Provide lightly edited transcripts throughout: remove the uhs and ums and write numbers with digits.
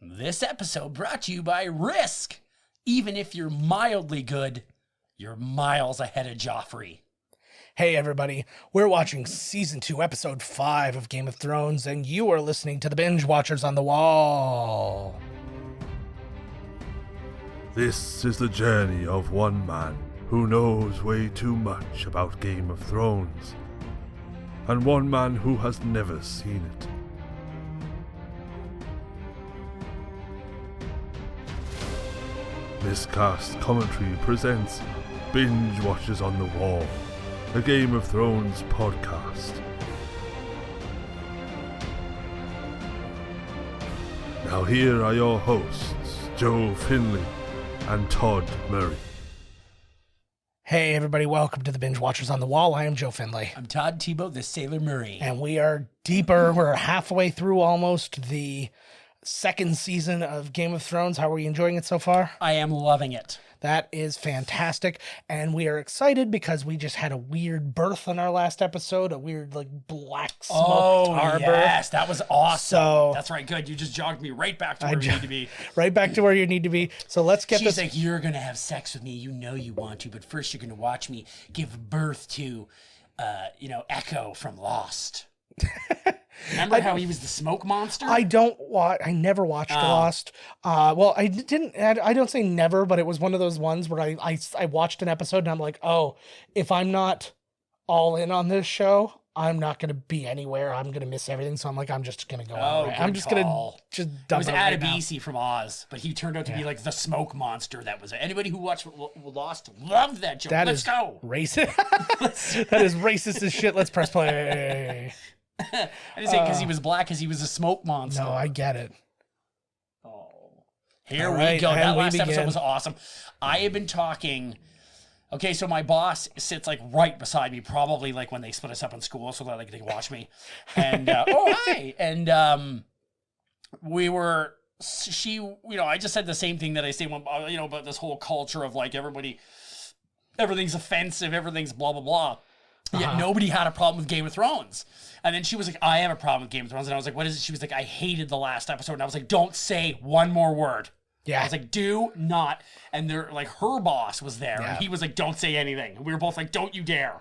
This episode brought to you by Risk. Even if you're mildly good, you're miles ahead of Joffrey. Hey everybody, we're watching Season 2, Episode 5 of Game of Thrones, and you are listening to the Binge Watchers on the Wall. This is the journey of one man who knows way too much about Game of Thrones, and one man who has never seen it. Miscast Commentary presents Binge Watchers on the Wall, a Game of Thrones podcast. Now here are your hosts, Joe Finley and Todd Murray. Hey everybody, welcome to the Binge Watchers on the Wall. I am Joe Finley. I'm Todd Tebow, the Sailor Murray. And we are deeper. We're halfway through almost the second season of Game of Thrones. How are you enjoying it so far? I am loving it. That is fantastic. And we are excited because we just had a weird birth in our last episode, a weird black smoke tar birth. That was awesome. So, that's right, good. You just jogged me right back to where we need to be. Right back to where you need to be. So let's get She's this. like, you're going to have sex with me. You know you want to, but first you're going to watch me give birth to, Echo from Lost. Remember how he was the smoke monster? I never watched Lost. Well, I don't say never, but it was one of those ones where I watched an episode and I'm like, oh, if I'm not all in on this show, I'm not going to be anywhere. I'm going to miss everything. So I'm like, I'm just going to go on. I'm just going to just dump it. It was Adebisi from Oz, but he turned out to be like the smoke monster. That was it. Anybody who watched Lost loved that joke. Let's go. Racist. That is racist as shit. Let's press play. I didn't say because he was black, because he was a smoke monster. No, I get it. Oh, here we go. That last episode was awesome. I have been talking. Okay, so my boss sits right beside me, probably when they split us up in school, so that they can watch me. And oh hi, and I just said the same thing that I say when about this whole culture of everything's offensive, everything's blah blah blah. Yet nobody had a problem with Game of Thrones. And then she was like, I have a problem with Game of Thrones. And I was like, what is it? She was like, I hated the last episode. And I was like, don't say one more word. Yeah. I was like, do not. And they're her boss was there. Yeah. And he was like, don't say anything. And we were both like, don't you dare.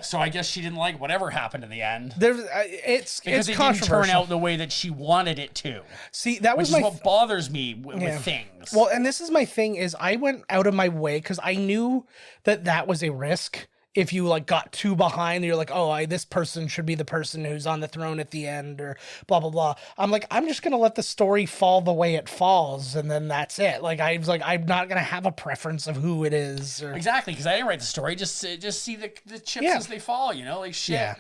So I guess she didn't like whatever happened in the end. It's because it didn't turn out the way that she wanted it to. See, that was what bothers me with things. Well, and this is my thing is I went out of my way because I knew that was a risk. If you got too behind, you're like, oh, this person should be the person who's on the throne at the end, or blah blah blah. I'm like, I'm just gonna let the story fall the way it falls, and then that's it. I was like, I'm not gonna have a preference of who it is. Exactly, because I didn't write the story. Just see the chips as they fall. Shit. Yeah.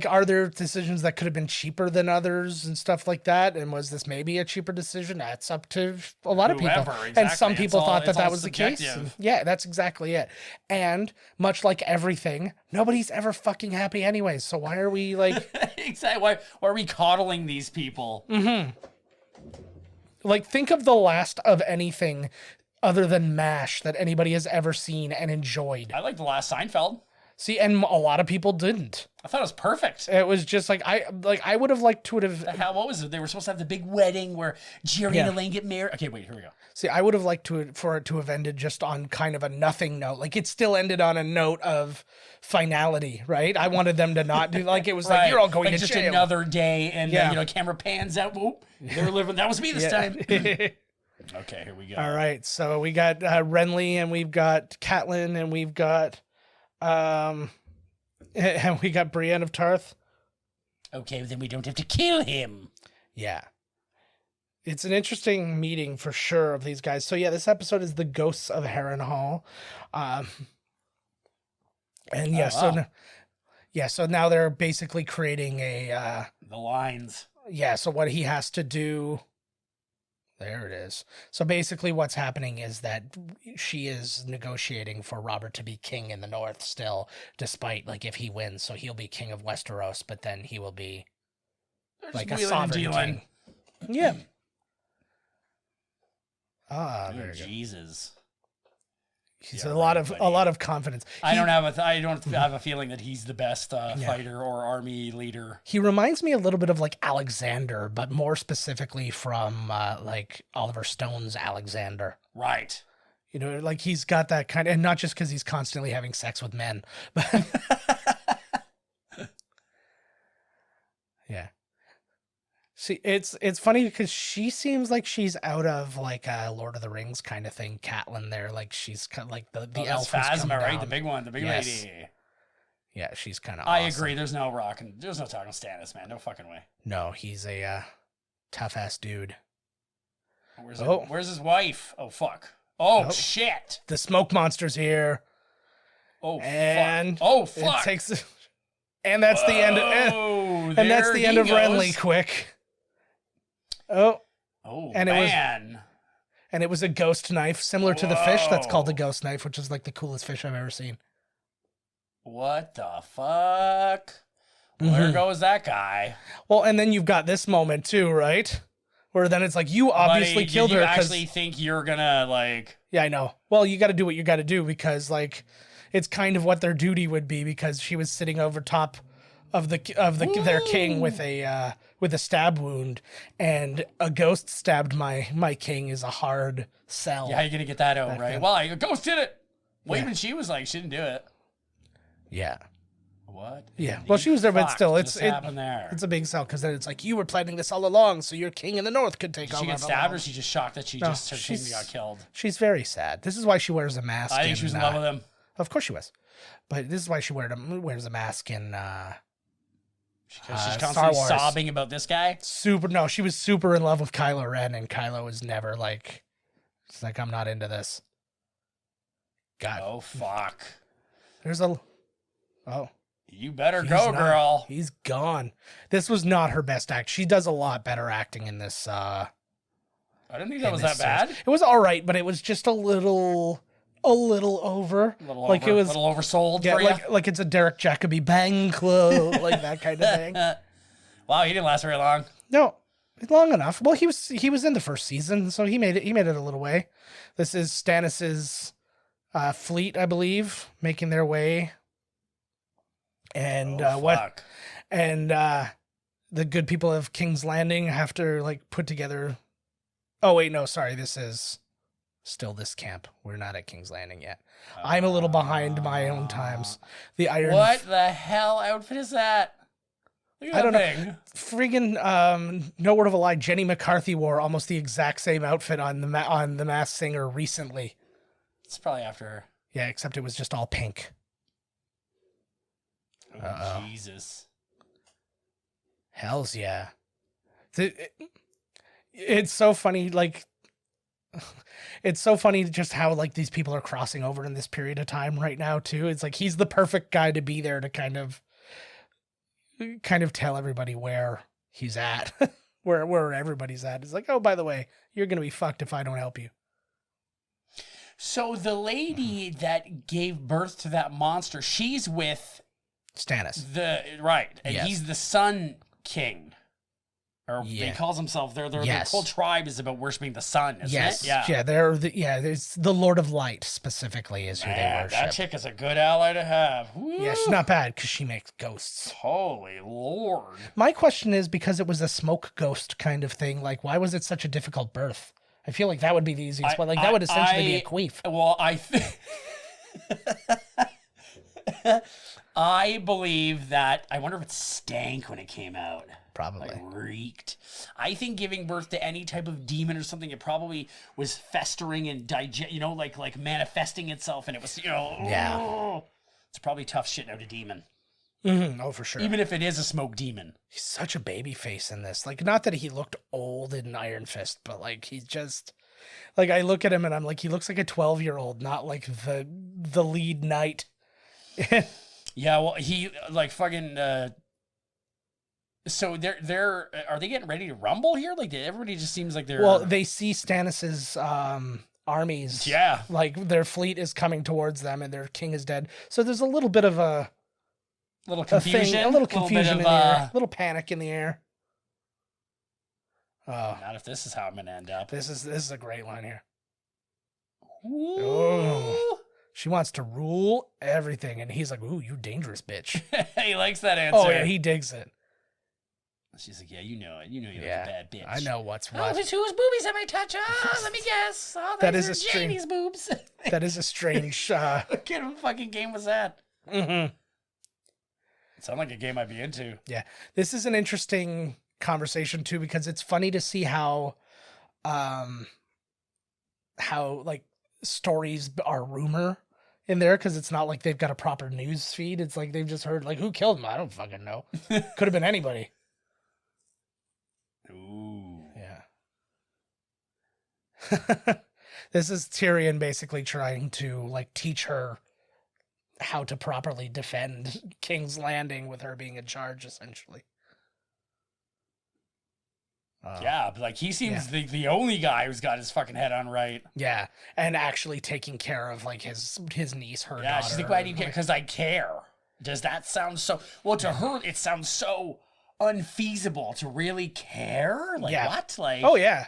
Are there decisions that could have been cheaper than others and stuff like that? And was this maybe a cheaper decision? That's up to a lot of people. Exactly. And some people thought that was subjective. The case. And yeah, that's exactly it. And much like everything, nobody's ever fucking happy anyways. So why are we Exactly. Why are we coddling these people? Mm-hmm. Think of the last of anything other than MASH that anybody has ever seen and enjoyed. I like the last Seinfeld. See, and a lot of people didn't. I thought it was perfect. It was just I would have liked to have. The hell, what was it? They were supposed to have the big wedding where Jerry and Elaine get married. Okay, wait, here we go. See, I would have liked for it to have ended just on kind of a nothing note. It still ended on a note of finality, right? I wanted them to not do it was right. You're all going to just jail. Another day, and camera pans out. Whoop, they're living. That was me this time. Okay, here we go. All right, so we got Renley, and we've got Catelyn, and we've got. And we got Brienne of Tarth. Okay, then we don't have to kill him. Yeah. It's an interesting meeting for sure of these guys. So yeah, this episode is the Ghosts of Harrenhal. So now they're basically creating the lines. Yeah, so what he has to do. There it is. So basically what's happening is that she is negotiating for Robert to be king in the north still, despite if he wins. So he'll be king of Westeros, but then he will be a sovereign king. Yeah. Very good. Jesus. He's a lot of confidence. I don't have a feeling that he's the best fighter or army leader. He reminds me a little bit of like Alexander, but more specifically from like Oliver Stone's Alexander. Right. You know, like he's got that kind of, and not just because he's constantly having sex with men, but yeah. See, it's funny because she seems like she's out of like a Lord of the Rings kind of thing. Catelyn there, like she's kind of like the elf. Phasma, right? The big one, the big lady. Yeah, she's kind of. I awesome. agree. There's no talking Stannis, man. No fucking way. No, he's a tough ass dude. Where's his wife? Oh fuck. Oh shit. The smoke monster's here. Oh and fuck. Oh fuck. It takes. And that's the end. And that's the end of Renley. Quick. Oh, and man. It was a ghost knife, similar to the fish. That's called a ghost knife, which is like the coolest fish I've ever seen. What the fuck? Where goes that guy? Well, and then you've got this moment too, right? Where then it's like, you obviously killed her. You actually think you're gonna like... Yeah, I know. Well, you got to do what you got to do because like, it's kind of what their duty would be because she was sitting over top of their king with a stab wound, and a ghost stabbed my king is a hard sell. Yeah, how you gonna get that out, right? Well, a ghost did it. Well, even she was like, she didn't do it. Yeah. What? Yeah. Well, she was there, but still, it's a big sell because then it's like, you were planning this all along, so your king in the north could take over. Did she get stabbed, or she just shocked that her king got killed? She's very sad. This is why she wears a mask. I think she was in love with him. Of course she was, but this is why she wears a mask in. Because she's constantly sobbing about this guy? She was super in love with Kylo Ren, and Kylo was never like, it's like, I'm not into this. God. Oh, fuck. You better go, girl. He's gone. This was not her best act. She does a lot better acting in this. I didn't think that was that bad. It was all right, but it was just a little over. It was a little oversold for you? Like it's a Derek Jacobi bang clo, like that kind of thing. Wow, he didn't last very long. No, long enough. Well, he was in the first season, so he made it a little way. This is Stannis's fleet, I believe, making their way. And the good people of King's Landing have to like put together. Oh wait, no, sorry. This is still this camp. We're not at King's Landing yet. I'm a little behind my own times. The Iron. What the hell outfit is that? Look at that thing. Friggin' no word of a lie. Jenny McCarthy wore almost the exact same outfit on the Masked Singer recently. It's probably after her. Yeah, except it was just all pink. Oh, Jesus. Hells yeah. It's so funny, like, it's so funny just how, like, these people are crossing over in this period of time right now, too. It's like, he's the perfect guy to be there to kind of tell everybody where he's at, where everybody's at. It's like, oh, by the way, you're going to be fucked if I don't help you. So the lady that gave birth to that monster, she's with... Stannis. And he's the Sun King. Or he calls himself, their whole tribe is about worshiping the sun, isn't it? Yeah, it's the Lord of Light specifically is who they worship. That chick is a good ally to have. Woo. Yeah, she's not bad because she makes ghosts. Holy Lord. My question is, because it was a smoke ghost kind of thing, like, why was it such a difficult birth? I feel like that would be the easiest one. Like, that would essentially be a queef. Well, I believe that, I wonder if it stank when it came out. Probably. Like, reeked. I think giving birth to any type of demon or something, it probably was festering and like manifesting itself, and it was, it's probably tough shitting out a demon. Mm-hmm. Oh, for sure. Even if it is a smoke demon. He's such a baby face in this. Like, not that he looked old in Iron Fist, but like, he's just, like, I look at him and I'm like, he looks like a 12-year-old, not like the lead knight. Yeah, well, he like fucking. So they're are they getting ready to rumble here? Like, everybody just seems like they're. Well, they see Stannis's armies. Yeah, like their fleet is coming towards them, and their king is dead. So there's a little bit of a little confusion, a little confusion in the air, a little panic in the air. Oh, not if this is how I'm gonna end up. This is a great line here. Ooh. She wants to rule everything. And he's like, ooh, you dangerous bitch. He likes that answer. Oh, yeah, he digs it. She's like, yeah, you know it. You know you're Yeah, a bad bitch. I know what's Oh, what. whose boobies am I touching? Oh, let me guess. Oh, That those is are a strange- Janie's boobs. That is a strange... What kind of a fucking game was that? Mhm. It sounded like a game I'd be into. Yeah, this is an interesting conversation too, because it's funny to see how like stories are rumor in there, because it's not like they've got a proper news feed. It's like they've just heard like, who killed him? I don't fucking know. Could have been anybody. Ooh. Yeah. This is Tyrion basically trying to like teach her how to properly defend King's Landing with her being in charge, essentially. Yeah, but like he seems the only guy who's got his fucking head on right. Yeah, and actually taking care of like his niece, her Yeah, daughter. she's like, why do you care? Because I care. Does that sound so... Well, to her, it sounds so unfeasible to really care. Like, Yeah. what? Like, Oh yeah.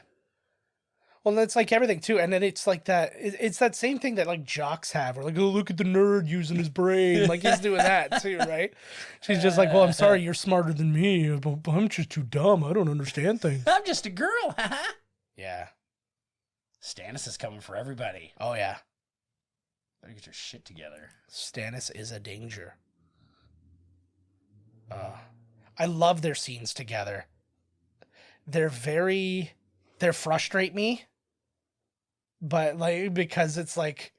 Well, that's like everything too, and then it's like that. It's that same thing that like jocks have. We're like, oh, look at the nerd using his brain. Like he's doing that too, right? She's just like, well, I'm sorry, you're smarter than me, but I'm just too dumb. I don't understand things. I'm just a girl. Yeah. Stannis is coming for everybody. Oh yeah. Better get your shit together. Stannis is a danger. I love their scenes together. They frustrate me, but like, because it's like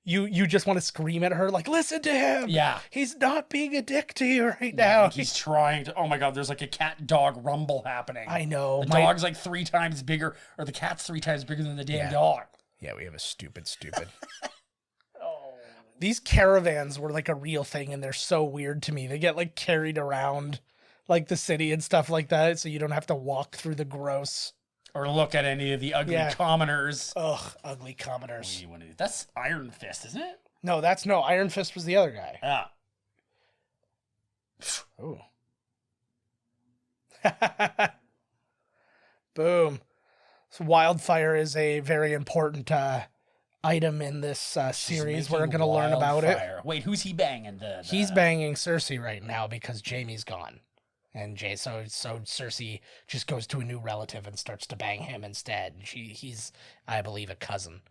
you just want to scream at her like, listen to him. Yeah. He's not being a dick to you right Yeah, now. like he's trying to... Oh my god, there's like a cat-dog rumble happening. I know. The dog's like 3 times bigger, or the cat's 3 times bigger than the damn dog. Yeah, we have a stupid. These caravans were like a real thing, and they're so weird to me. They get like carried around like the city and stuff like that, so you don't have to walk through the gross. Or look at any of the ugly commoners. Ugh, ugly commoners. That's Iron Fist, isn't it? No, Iron Fist was the other guy. Ah. Ooh. Boom. So Wildfyre is a very important item in this series. We're going to learn about it. Wait, who's he banging? He's banging Cersei right now because Jaime's gone. And so Cersei just goes to a new relative and starts to bang him instead. He's, I believe, a cousin.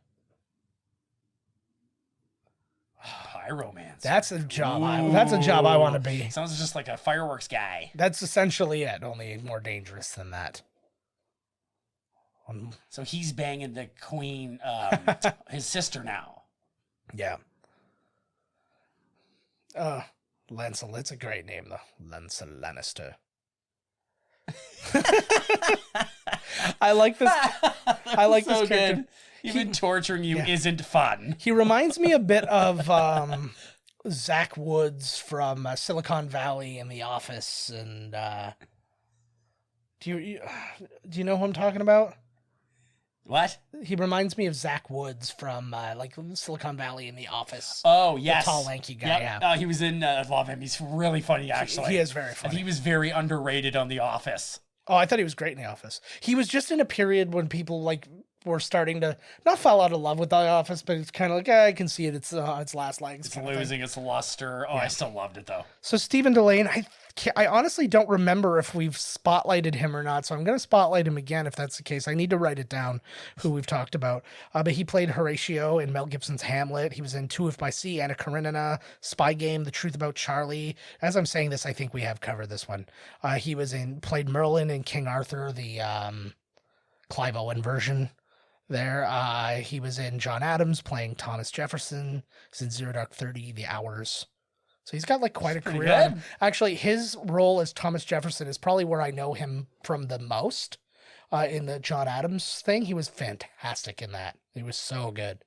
Pyromancer. That's a job. That's a job I want to be. Sounds just like a fireworks guy. That's essentially it. Only more dangerous than that. So he's banging the queen, his sister now. Yeah. Lancel, it's a great name though. Lancel Lannister. I like this. I like so this character. good. Even torturing you isn't fun. He reminds me a bit of Zach Woods from Silicon Valley in The Office, and do you know who I'm talking about? What? He reminds me of Zach Woods from like Silicon Valley in The Office. Oh, yes. The tall, lanky guy. Yep. Yeah. He was in I love him. He's really funny, actually. He is very funny. And he was very underrated on The Office. Oh, I thought he was great in The Office. He was just in a period when people like were starting to not fall out of love with The Office, but it's kind of like, I can see it. It's its last legs. It's losing its luster. Oh, I still loved it, though. So Stephen Dellane, I honestly don't remember if we've spotlighted him or not, so I'm going to spotlight him again if that's the case. I need to write it down, who we've talked about. But he played Horatio in Mel Gibson's Hamlet. He was in Two If by Sea, Anna Karenina, Spy Game, The Truth About Charlie. As I'm saying this, I think we have covered this one. He played Merlin in King Arthur, the Clive Owen version there. He was in John Adams playing Thomas Jefferson. He's in Zero Dark 30, The Hours. So he's got like quite a career. Actually, his role as Thomas Jefferson is probably where I know him from the most. In the John Adams thing, he was fantastic in that. He was so good.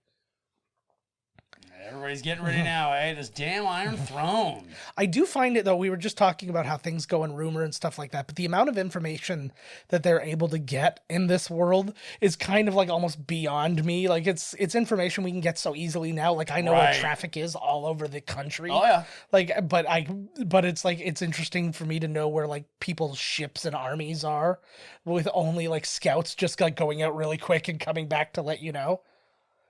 Everybody's getting ready now, eh? This damn Iron Throne. I do find it, though, we were just talking about how things go in rumor and stuff like that, but the amount of information that they're able to get in this world is kind of like almost beyond me. Like it's information we can get so easily now. Like I know what traffic is all over the country. Oh yeah. Like, but it's like, it's interesting for me to know where like people's ships and armies are with only like scouts just like going out really quick and coming back to let you know.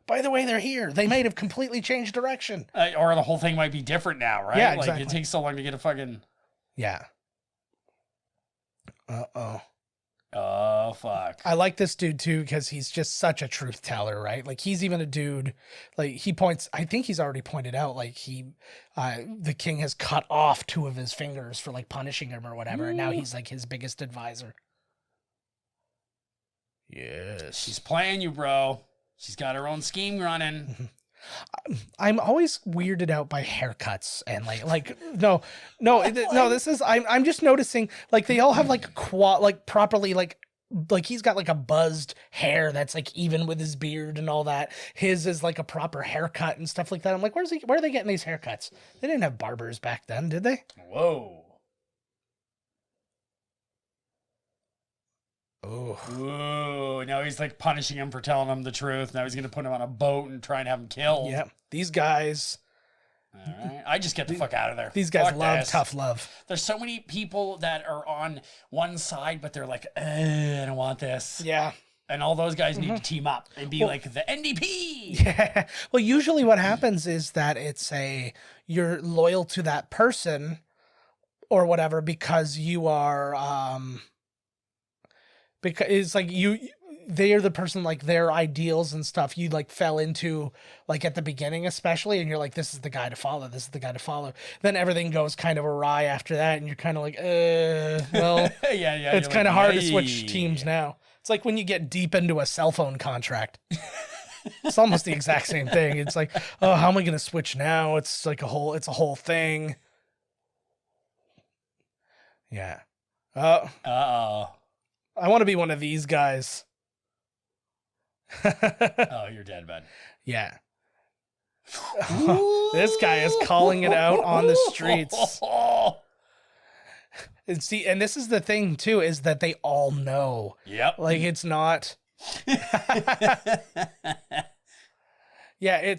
by the way, they're here. They might have completely changed direction. Or the whole thing might be different now, right? Yeah, Like, exactly. it takes so long to get a fucking... Yeah. Uh-oh. Oh, fuck. I like this dude, too, because he's just such a truth teller, right? Like, he's even a dude, like, he points... I think he's already pointed out, like, the king has cut off 2 of his fingers for, like, punishing him or whatever, and now he's, like, his biggest advisor. Yes. She's playing you, bro. She's got her own scheme running. I'm always weirded out by haircuts and this is I'm just noticing like they all have like properly like he's got like a buzzed hair that's like even with his beard and all that. His is like a proper haircut and stuff like that. I'm like, where are they getting these haircuts? They didn't have barbers back then, did they? Whoa. Oh. Ooh, now he's like punishing him for telling him the truth. Now he's going to put him on a boat and try and have him killed. Yeah. These guys. All right. I just get the fuck out of there. These guys Fuck love this. tough love. There's so many people that are on one side, but they're like, I don't want this. Yeah. And all those guys need to team up and be like the NDP. Yeah. Well, usually what happens is that you're loyal to that person or whatever because you are, because it's like they are the person, like their ideals and stuff you like fell into like at the beginning, especially. And you're like, this is the guy to follow. This is the guy to follow. Then everything goes kind of awry after that. And you're kind of like, well, yeah. it's kind of hard to switch teams now. It's like when you get deep into a cell phone contract. It's almost the exact same thing. It's like, oh, how am I going to switch now? It's like it's a whole thing. Yeah. Uh-oh. I want to be one of these guys. Oh, you're dead, bud. Yeah. This guy is calling it out on the streets. And see, and this is the thing too, is that they all know. Yep. Like it's not. Yeah,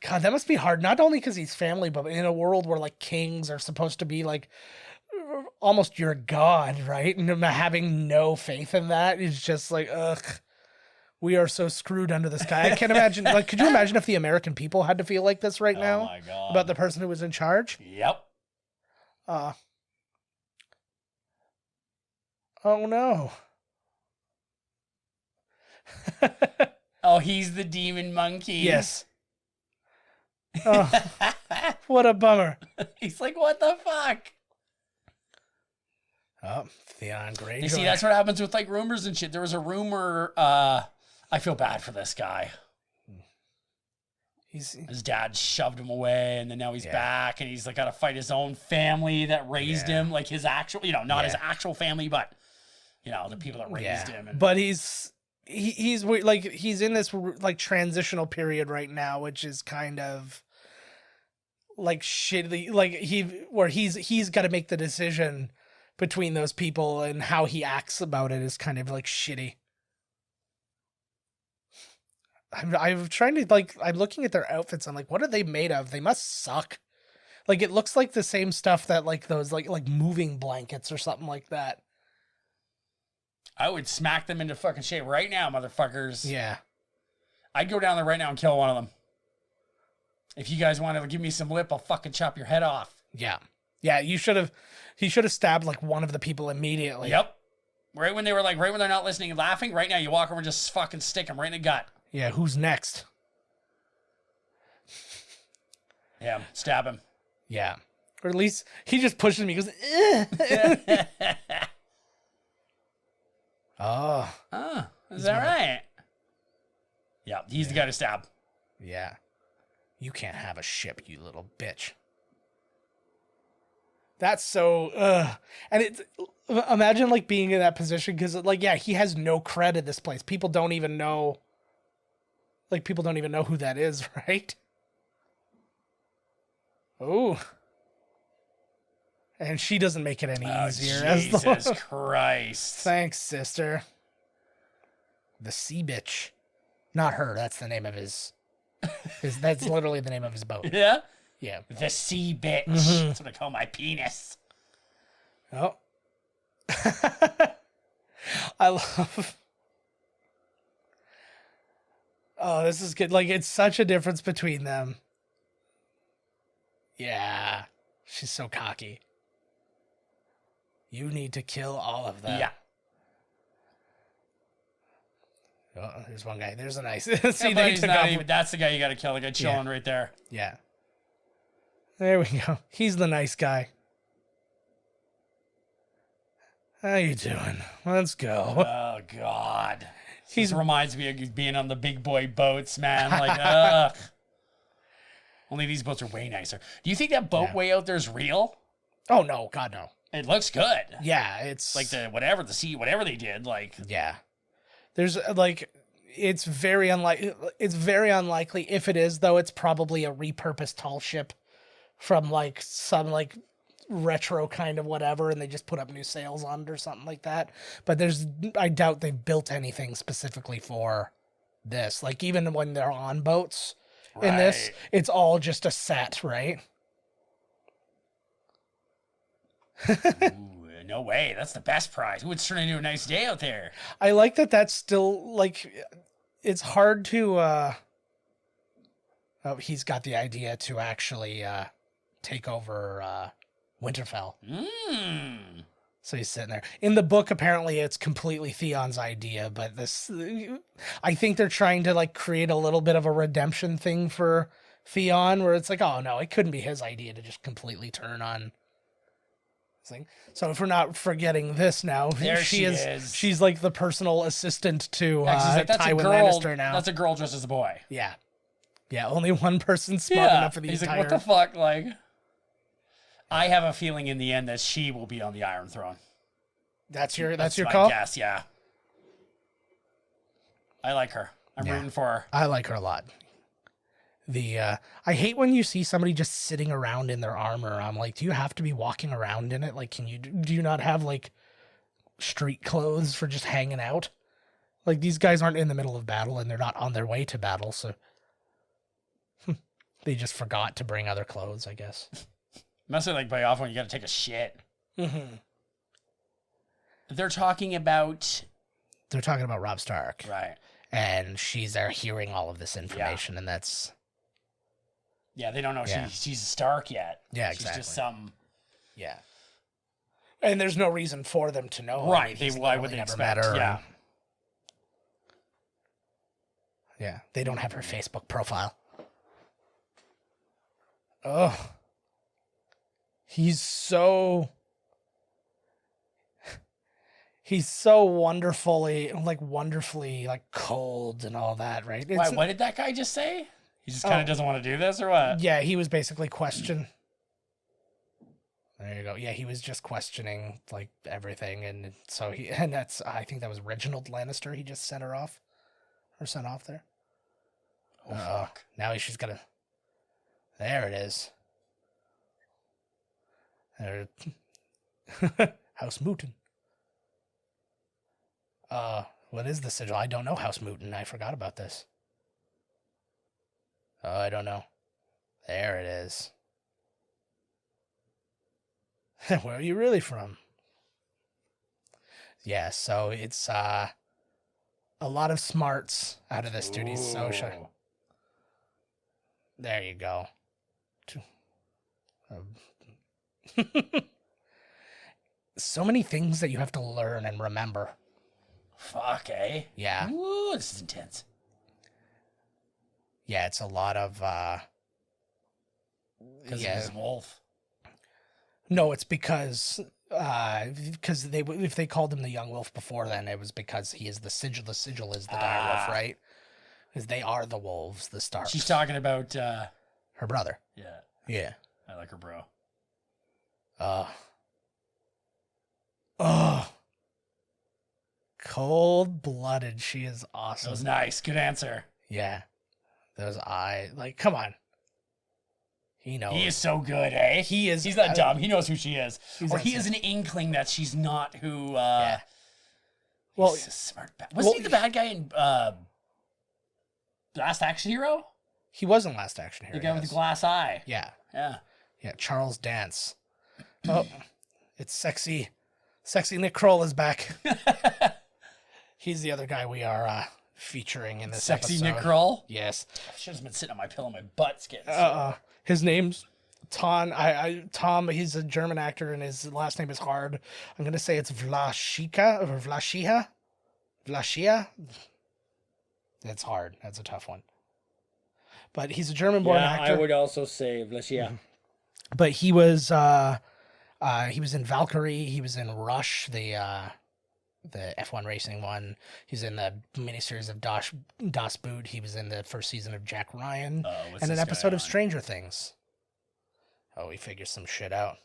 God, that must be hard. Not only because he's family, but in a world where like kings are supposed to be like almost your god, right? And having no faith in that is just like, ugh. We are so screwed under the sky. I can't imagine. Like, could you imagine if the American people had to feel like this right now? Oh my God. About the person who was in charge? Yep. Oh no. Oh, he's the demon monkey. Yes. Oh, what a bummer. He's like, what the fuck? Oh, Theon Greyjoy. You see, that's what happens with like rumors and shit. There was a rumor. I feel bad for this guy. His dad shoved him away, and then now he's back, and he's like got to fight his own family that raised him, like his actual, not his actual family, but the people that raised him. And... But he's like he's in this like transitional period right now, which is kind of like shitty. Like he's got to make the decision between those people, and how he acts about it is kind of like shitty. I'm trying to like, I'm looking at their outfits. I'm like, what are they made of? They must suck. Like, it looks like the same stuff that like those like moving blankets or something like that. I would smack them into fucking shape right now, motherfuckers. Yeah. I'd go down there right now and kill one of them. If you guys want to give me some lip, I'll fucking chop your head off. Yeah. Yeah. He should have stabbed like one of the people immediately. Yep. Right when they're not listening and laughing, right now you walk over and just fucking stick them right in the gut. Yeah, who's next? Yeah, stab him. Yeah. Or at least he just pushes me, he goes, Oh. Oh, is that right? Yeah, he's the guy to stab. Yeah. You can't have a ship, you little bitch. That's so, and it's, imagine like being in that position, because like, yeah, he has no cred in this place. People don't even know who that is, right? Oh. And she doesn't make it any easier. Jesus Christ. Thanks, sister. The sea bitch. Not her, that's the name of his that's literally the name of his boat. Yeah? Yeah. The sea bitch. Mm-hmm. That's what I call my penis. Oh. I love Oh, this is good. Like, it's such a difference between them. Yeah. She's so cocky. You need to kill all of them. Yeah. Oh, there's one guy. There's a nice. Yeah, See, but they he's took not off. even, that's the guy you got to kill. The guy chilling right there. Yeah. There we go. He's the nice guy. How you doing? Let's go. Oh, God. This reminds me of being on the big boy boats, man. Like, ugh. Only these boats are way nicer. Do you think that boat way out there is real? Oh, no. God, no. It looks good. Yeah, it's... Like whatever they did, like... Yeah. There's, like... It's very unlikely. If it is, though, it's probably a repurposed tall ship from, like, some, like, retro kind of whatever, and they just put up new sails on it or something like that. But I doubt they've built anything specifically for this. Like, even when they're on boats in this, it's all just a set, right? Ooh, no way. That's the best prize. Ooh, it's turning into a nice day out there. I like that that's still, like, it's hard to, oh, he's got the idea to actually take over Winterfell. So he's sitting there. In the book, apparently it's completely Theon's idea, but I think they're trying to, like, create a little bit of a redemption thing for Theon, where it's like, oh no, it couldn't be his idea to just completely turn on thing. So if we're not forgetting this now, she is. She's like the personal assistant to Tywin Lannister now. That's a girl dressed as a boy. Yeah. Yeah, only one person's smart enough for the He's entire... like, what the fuck? Like, I have a feeling in the end that she will be on the Iron Throne. That's your my call? guess, yeah. I like her. I'm rooting for her. I like her a lot. I hate when you see somebody just sitting around in their armor. I'm like, do you have to be walking around in it? Like, do you not have, like, street clothes for just hanging out? Like, these guys aren't in the middle of battle, and they're not on their way to battle, so they just forgot to bring other clothes, I guess. Must be like by off when you got to take a shit. Mm-hmm. They're talking about Robb Stark. Right. And she's there hearing all of this information, and that's... Yeah, they don't know she's a Stark yet. Yeah, she's exactly. Just some... Yeah. And there's no reason for them to know. Right. Why would they expect? Yeah. Yeah. They don't have her Facebook profile. Oh. He's so wonderfully cold and all that, right? Why, what did that guy just say? He just kind of doesn't want to do this, or what? Yeah, he was basically questioning. There you go. Yeah, he was just questioning, like, everything, and so I think that was Reginald Lannister he just sent off there. Oh, fuck. Now she's got to... There it is. There. House Mooten. What is the sigil? I don't know, House Mooten. I forgot about this. Oh, I don't know. There it is. Where are you really from? Yeah, so it's a lot of smarts out of this dude. He's so shy. There you go. So many things that you have to learn and remember. Fuck, eh? Yeah. Ooh, this is intense. Yeah, it's a lot of... Because he's a wolf. No, it's because if they called him the Young Wolf before then, it was because he is the sigil. The sigil is the dire wolf, right? Because they are the wolves, the Starks. She's talking about... her brother. Yeah. Yeah. I like her, bro. Cold-blooded. She is awesome. That was nice. Good answer. Yeah. Those eyes. Like, come on. He knows. He is so good, eh? He's not dumb. He knows who she is. Or he is an inkling that she's not who... yeah. Well, he's a smart Wasn't he the bad guy in Last Action Hero? He was in Last Action Hero. The guy with the glass eye. Yeah. Yeah. Yeah, Charles Dance. Oh, it's sexy. Sexy Nick Kroll is back. He's the other guy we are featuring in this Sexy episode. Nick Kroll. Yes. I should have been sitting on my pillow. My butt's getting. His name's Tom. Tom. He's a German actor, and his last name is hard. I'm gonna say it's Wlaschiha or Wlaschiha. Wlaschiha. That's hard. That's a tough one. But he's a German-born actor. I would also say Wlaschiha. But he was in Valkyrie. He was in Rush, the F1 racing one. He's in the miniseries of Das Boot. He was in the first season of Jack Ryan and an episode of Stranger Things. Oh, he figures some shit out.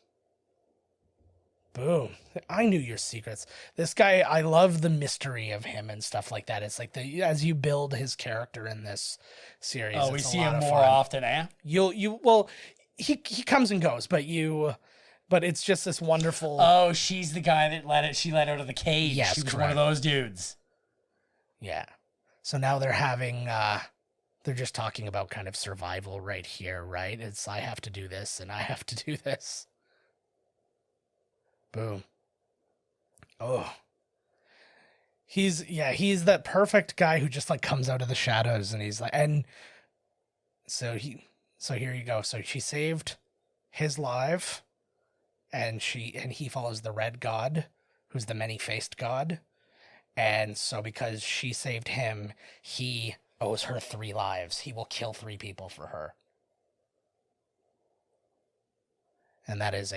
Boom. I knew your secrets. This guy, I love the mystery of him and stuff like that. It's like as you build his character in this series. Oh, we see him more often, eh? He comes and goes, but it's just this wonderful. Oh, she's the guy that she let out of the cage. Yes, she was correct. one of those dudes. Yeah. So now they're having, they're just talking about kind of survival right here, right? It's, I have to do this and I have to do this. Boom. Oh. He's that perfect guy who just like comes out of the shadows and he's like, and so here you go. So she saved his life and he follows the red god, who's the many-faced god. And so because she saved him, he owes her 3 lives. He will kill 3 people for her. And that is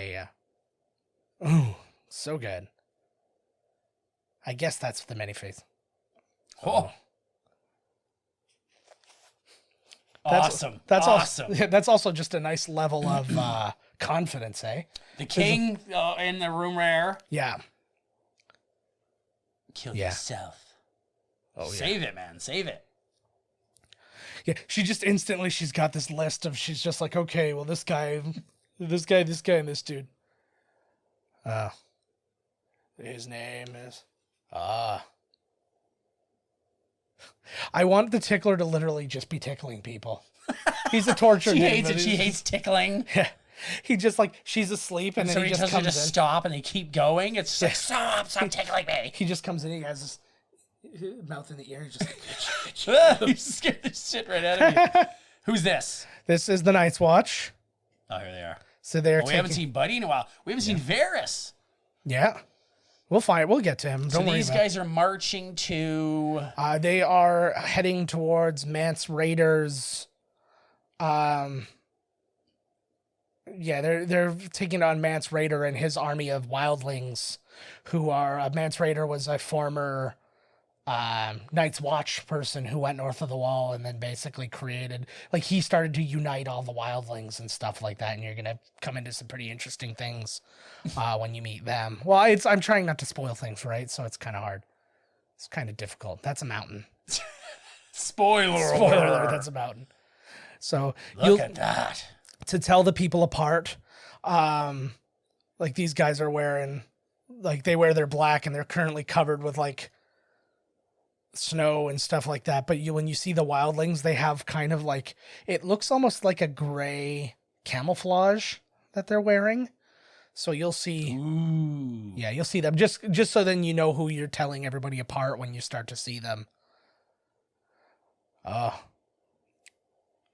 ooh, so good. I guess that's the many-faced. Oh. Awesome. That's awesome. That's also just a nice level of confidence, eh? The king in the room rare. Yeah. Kill yourself. Oh, yeah. Save it, man. Save it. Yeah, she just instantly, she's got this list of, she's just like, okay, well, this guy, and this dude. His name is, I want the tickler to literally just be tickling people. He's a torture. She hates it. She hates tickling. Yeah. He just like, she's asleep and then he just comes in. Stop and they keep going. It's just like, stop tickling me. He just comes in, he has his mouth in the ear. He's just you scared the shit right out of me. Who's this? This is the Night's Watch. Oh, here they are. So they're we haven't seen Buddy in a while. We haven't seen Varys. Yeah. We'll get to him. So these guys are marching to... they are heading towards Mance Raider's... Yeah, they're taking on Mance Raider and his army of wildlings, who are... Mance Raider was a former Night's Watch person who went north of the wall and then basically created... Like, he started to unite all the wildlings and stuff like that, and you're going to come into some pretty interesting things when you meet them. Well, I'm trying not to spoil things, right? So it's kind of hard. It's kind of difficult. That's a mountain. Spoiler alert, that's a mountain. So look at that. To tell the people apart, like these guys are wearing, like they wear their black and they're currently covered with like snow and stuff like that. But when you see the wildlings, they have kind of like, it looks almost like a gray camouflage that they're wearing. So you'll see, ooh, yeah, you'll see them just so then you know who you're telling everybody apart when you start to see them. Oh,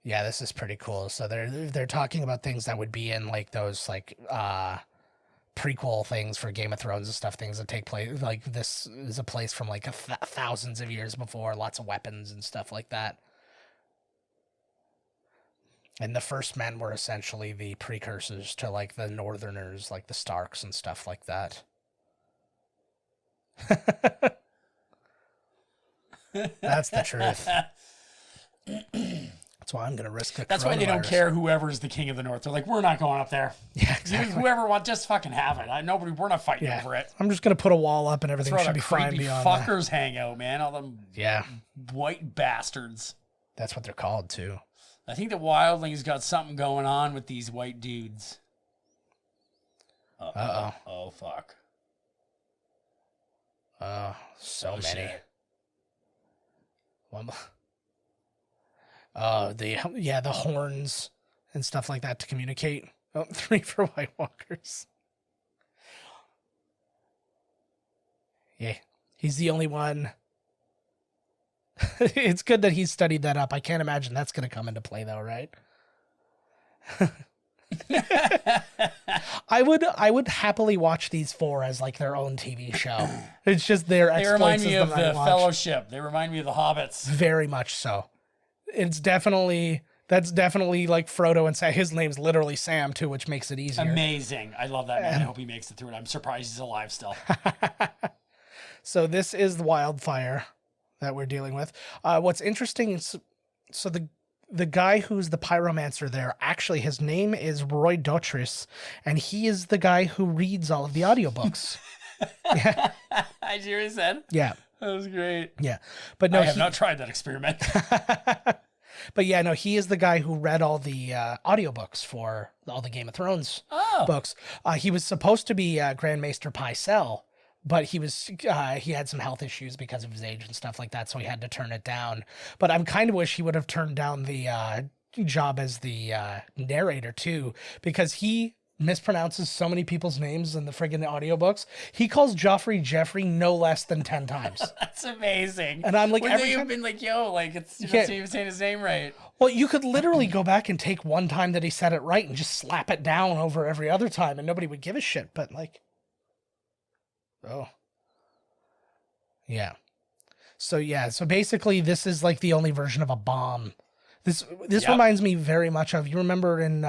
yeah, this is pretty cool. So they're talking about things that would be in like those like prequel things for Game of Thrones and stuff, things that take place like this is a place from like thousands of years before, lots of weapons and stuff like that. And the first men were essentially the precursors to like the Northerners, like the Starks and stuff like that. That's the truth. That's why I'm going to risk it. That's why they don't care whoever's the king of the North. They're like, we're not going up there. Yeah, exactly. Whoever wants, just fucking have it. We're not fighting over it. I'm just going to put a wall up and everything should be fine beyond that. Fuckers hang out, man. All them white bastards. That's what they're called, too. I think the wildlings got something going on with these white dudes. Uh-oh. Oh, fuck. So many. Shit. The horns and stuff like that to communicate. 3 for White Walkers. Yeah, he's the only one. It's good that he's studied that up. I can't imagine that's going to come into play, though, right? I would happily watch these 4 as like their own TV show. It's just their exploits. They remind me of the the Fellowship. They remind me of the Hobbits. Very much so. That's definitely like Frodo and Sam. His name's literally Sam too, which makes it easier. Amazing. I love that man. I hope he makes it through it. I'm surprised he's alive still. So this is the Wildfyre that we're dealing with. What's interesting is, so the guy who's the pyromancer there, actually his name is Roy Dotrice, and he is the guy who reads all of the audiobooks. Yeah. I hear what he said. Yeah. That was great. Yeah. But no, I have not tried that experiment. But yeah, no, he is the guy who read all the audiobooks for all the Game of Thrones books. He was supposed to be Grand Maester Pycelle, but he had some health issues because of his age and stuff like that, so he had to turn it down. But I'm kind of wish he would have turned down the job as the narrator too, because he mispronounces so many people's names in the friggin' audiobooks. He calls Joffrey Jeffrey no less than 10 times. That's amazing. And I'm like, wouldn't every they time... have been like, yo, like, it's you're not even saying his name right. Well, you could literally go back and take one time that he said it right and just slap it down over every other time and nobody would give a shit. But like, oh. Yeah. So basically this is like the only version of a bomb. This reminds me very much of, you remember in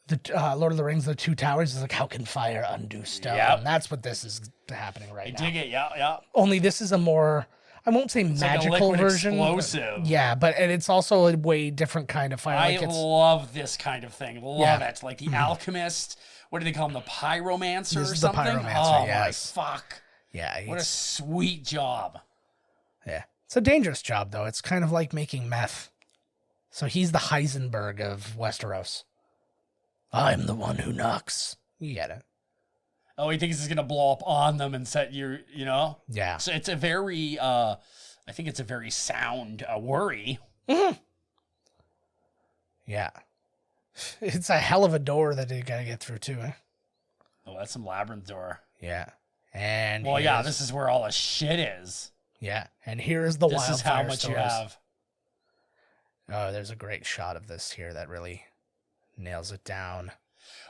the Lord of the Rings, the Two Towers, is like, how can fire undo stone? Yep. And that's what this is happening right now. I dig it, yeah. Only this is a more, I won't say it's magical like version. Explosive. But, yeah, and it's also a way different kind of fire. I love this kind of thing. Love it. Like the alchemist. What do they call him? The pyromancer this or is something? The pyromancer, yes. My fuck. Yeah. What a sweet job. Yeah. It's a dangerous job, though. It's kind of like making meth. So he's the Heisenberg of Westeros. I'm the one who knocks. You get it. Oh, he thinks he's going to blow up on them and set you know? Yeah. So it's a very, I think it's a very sound worry. Mm-hmm. Yeah. It's a hell of a door that you got to get through, too, eh? Oh, that's some labyrinth door. Yeah. And well, yeah, this is where all the shit is. Yeah. And here is the Wildfyre. This is how much you have. Oh, there's a great shot of this here that really nails it down.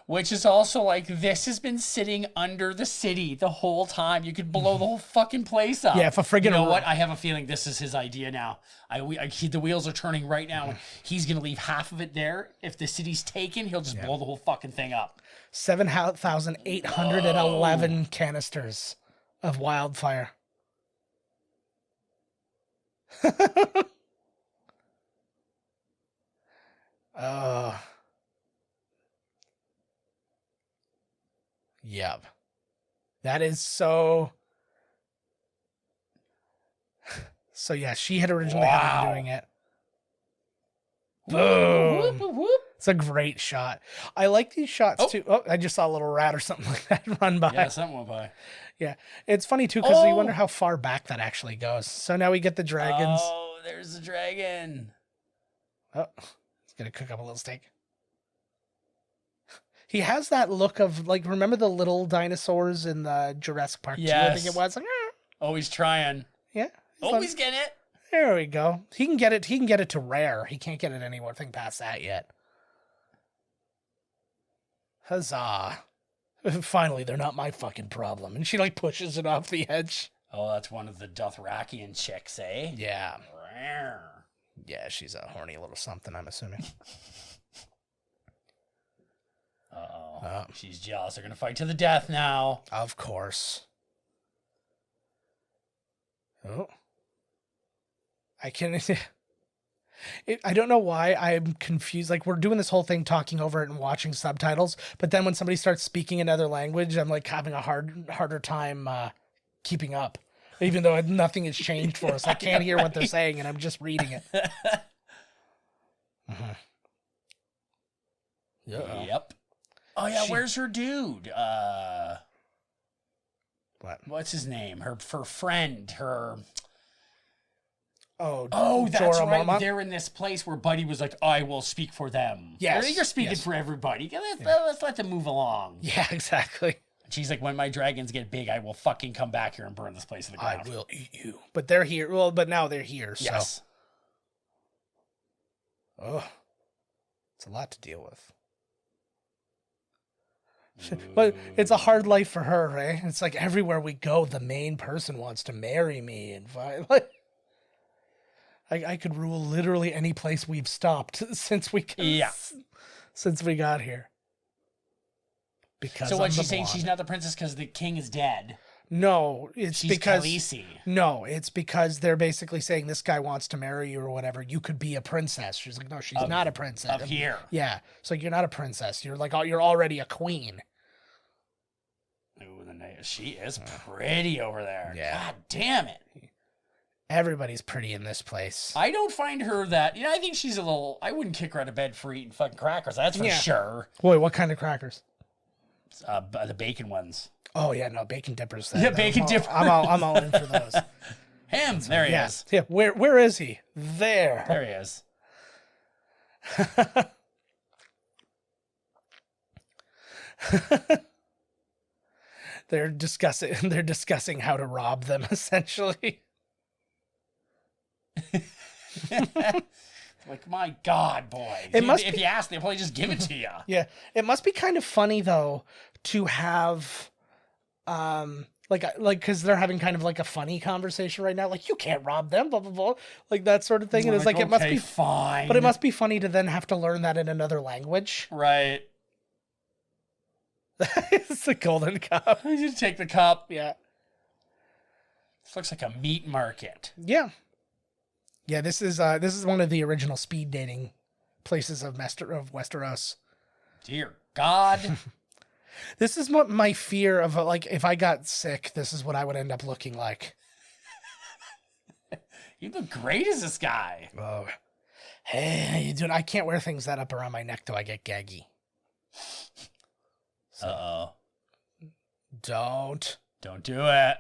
Which is also like, this has been sitting under the city the whole time. You could blow the whole fucking place up. Yeah, if a friggin' You know what? I have a feeling this is his idea now. The wheels are turning right now. He's going to leave half of it there. If the city's taken, he'll just blow the whole fucking thing up. 7,811 canisters of Wildfyre. Yep. That is so... So yeah, she had originally had him doing it. Boom. Whoop, whoop, whoop. It's a great shot. I like these shots too. Oh, I just saw a little rat or something like that run by. Yeah, something went by. Yeah. It's funny too, because you wonder how far back that actually goes. So now we get the dragons. Oh, there's the dragon. Oh, he's going to cook up a little steak. He has that look of, like, remember the little dinosaurs in the Jurassic Park 2, I think it was? Like, oh, he's trying. Yeah. He's getting it. There we go. He can get it to rare. He can't get it anything past that yet. Huzzah. Finally, they're not my fucking problem. And she, like, pushes it off the edge. Oh, that's one of the Dothrakian chicks, eh? Yeah. Rare. Yeah, she's a horny little something, I'm assuming. Uh-oh. She's jealous. They're going to fight to the death now. Of course. Oh. I don't know why I'm confused. Like, we're doing this whole thing talking over it and watching subtitles, but then when somebody starts speaking another language, I'm like having a harder time keeping up. Even though nothing has changed for us. I can't hear what they're saying and I'm just reading it. Yep. Oh yeah, where's her dude? What? What's his name? Her friend, her... Oh, that's Jorah right. Mormont? They're in this place where Buddy was like, I will speak for them. Yes. You're speaking for everybody. Let's let them move along. Yeah, exactly. She's like, when my dragons get big, I will fucking come back here and burn this place to the ground. I will eat you. But they're here. Well, but now they're here. So. Yes. Oh, it's a lot to deal with. But it's a hard life for her, right? It's like everywhere we go, the main person wants to marry me, and like, I could rule literally any place we've stopped since we got here. Because so I'm what the she's saying, blonde. she's not the princess because the king is dead. No, it's She's because Khaleesi. no, it's because they're basically saying this guy wants to marry you or whatever. You could be a princess. She's like, no, she's not a princess. Up here. Yeah, it's like you're not a princess. You're like, oh, you're already a queen. Ooh, she is pretty over there. Yeah. God damn it. Everybody's pretty in this place. I don't find her that. I think she's a little. I wouldn't kick her out of bed for eating fucking crackers. That's for sure. Wait, what kind of crackers? The bacon ones. Oh yeah, no bacon dippers. Yeah, bacon dippers. I'm all in for those. Him. There he is. Yeah. Where is he? There. There he is. They're discussing how to rob them, essentially. Like, my God, boy. If you ask, they'll probably just give it to you. Yeah. It must be kind of funny though to have because they're having kind of like a funny conversation right now, like you can't rob them, blah blah blah, like that sort of thing. And it's like it must be fine, but it must be funny to then have to learn that in another language. Right. It's a golden cup. You just take the cup. Yeah. This looks like a meat market. Yeah. Yeah, this is one of the original speed dating places of Westeros. Dear God. This is what my fear of, like, if I got sick, this is what I would end up looking like. You look great as this guy. Oh. Hey, how you doing? I can't wear things that up around my neck till I get gaggy. So, uh-oh. Don't do it.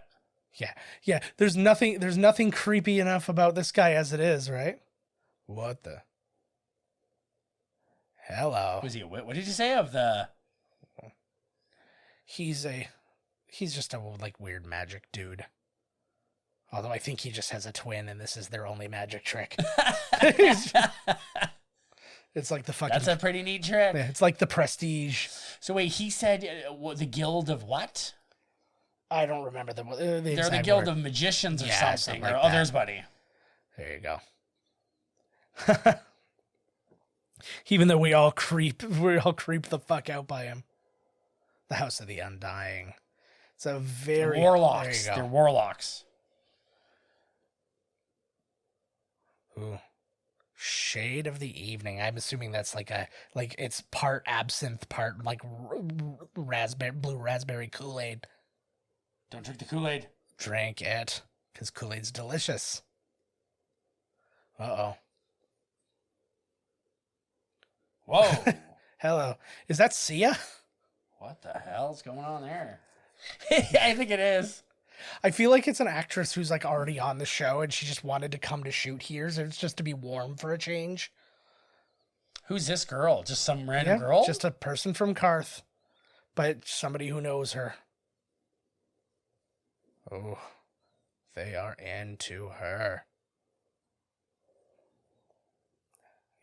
Yeah. There's nothing creepy enough about this guy as it is, right? What the? Hello. Was he what did you say of the? He's just a like weird magic dude. Although I think he just has a twin and this is their only magic trick. It's like the fucking... That's a pretty neat trick. Yeah, it's like the Prestige. So wait, he said the Guild of what? I don't remember the They're the Guild of Magicians or something. Like oh, there's Buddy. There you go. Even though we all creep the fuck out by him. The House of the Undying. It's a very... Warlocks. There you go. They're warlocks. Ooh. Shade of the Evening. I'm assuming that's like it's part absinthe, part like blue raspberry Kool-Aid. Don't drink the Kool-Aid. Drink it, because Kool-Aid's delicious. Uh-oh. Whoa. Hello. Is that Sia? What the hell's going on there? I think it is. I feel like it's an actress who's like already on the show and she just wanted to come to shoot here. So it's just to be warm for a change. Who's this girl? Just some random girl? Just a person from Karth, but somebody who knows her. Oh, they are into her.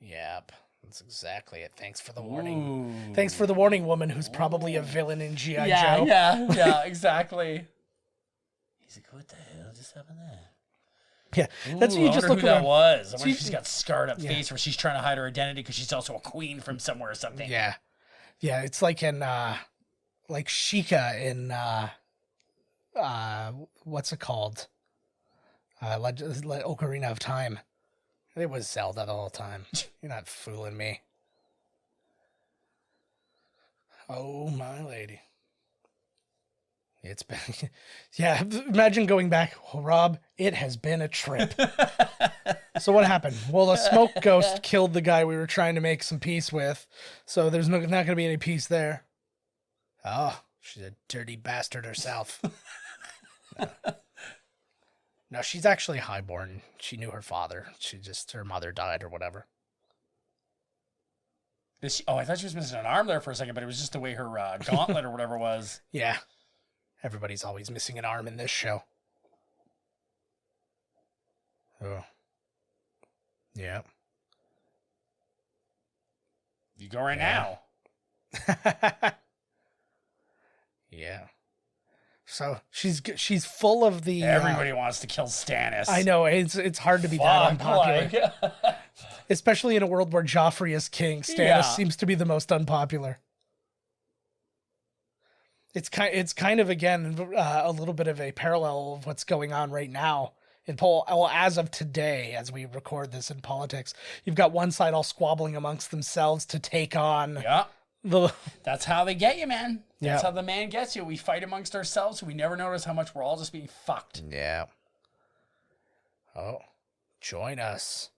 Yep. That's exactly it. Thanks for the warning. Ooh. Thanks for the warning, woman who's probably a villain in G.I. Joe. Yeah, exactly. He's like, what the hell just happened there? Yeah, that's what you just look who around. that was. I wonder if she's got scarred up face where she's trying to hide her identity because she's also a queen from somewhere or something. Yeah. Yeah, it's like in, like Sheikah in, what's it called? Ocarina of Time. It was Zelda the whole time. You're not fooling me. Oh, my lady. It's been... Yeah, imagine going back. Well, Rob, it has been a trip. So what happened? Well, a smoke ghost killed the guy we were trying to make some peace with. So there's not going to be any peace there. Oh, she's a dirty bastard herself. No, she's actually highborn. She knew her father. Her mother died or whatever. I thought she was missing an arm there for a second, but it was just the way her gauntlet or whatever was. Yeah. Everybody's always missing an arm in this show. Oh. Yeah. You go right now. Yeah. So she's full of the. Everybody wants to kill Stannis. I know it's hard to be that unpopular, especially in a world where Joffrey is king. Stannis seems to be the most unpopular. It's kind of again a little bit of a parallel of what's going on right now in as of today, as we record this in politics. You've got one side all squabbling amongst themselves to take on. Yeah. That's how they get you, man. That's how the man gets you. We fight amongst ourselves, so we never notice how much we're all just being fucked. Yeah. Oh, join us.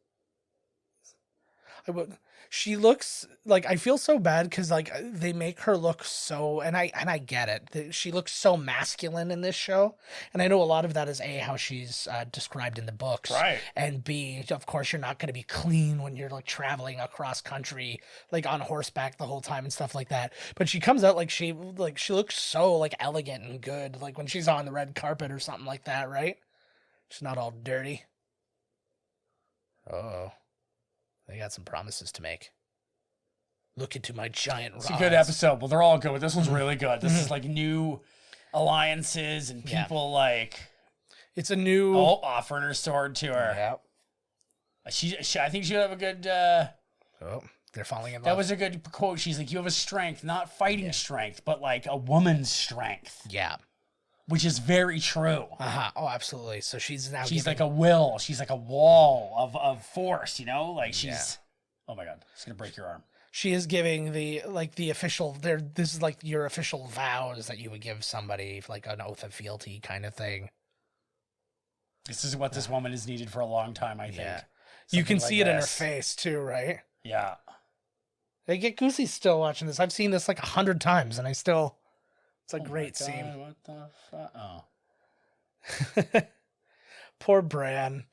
She looks like, I feel so bad because like they make her look so, and I get it. She looks so masculine in this show, and I know a lot of that is A, how she's described in the books, right? And B, of course, you're not going to be clean when you're like traveling across country, like on horseback the whole time and stuff like that. But she comes out she looks so like elegant and good, like when she's on the red carpet or something like that, right? She's not all dirty. Oh. They got some promises to make. Look into my giant rods. It's a good episode. Well, they're all good, but this one's really good. This is like new alliances and people like... It's a new... Oh, offering her sword to her. Yeah. I think she'll have a good... Oh, they're falling in love. That was a good quote. She's like, you have a strength, not fighting strength, but like a woman's strength. Yeah. Which is very true. Uh-huh. Oh, absolutely. So she's like a will. She's like a wall of force, you know? Like she's... Yeah. Oh my God. She's going to break your arm. She is giving the official... This is like your official vows that you would give somebody, like an oath of fealty kind of thing. This is what this woman has needed for a long time, I think. Yeah. You can see it in her face too, right? Yeah. They get Goosey still watching this. I've seen this like 100 times and I still... It's a great scene. What the fuck? Oh. Poor Bran.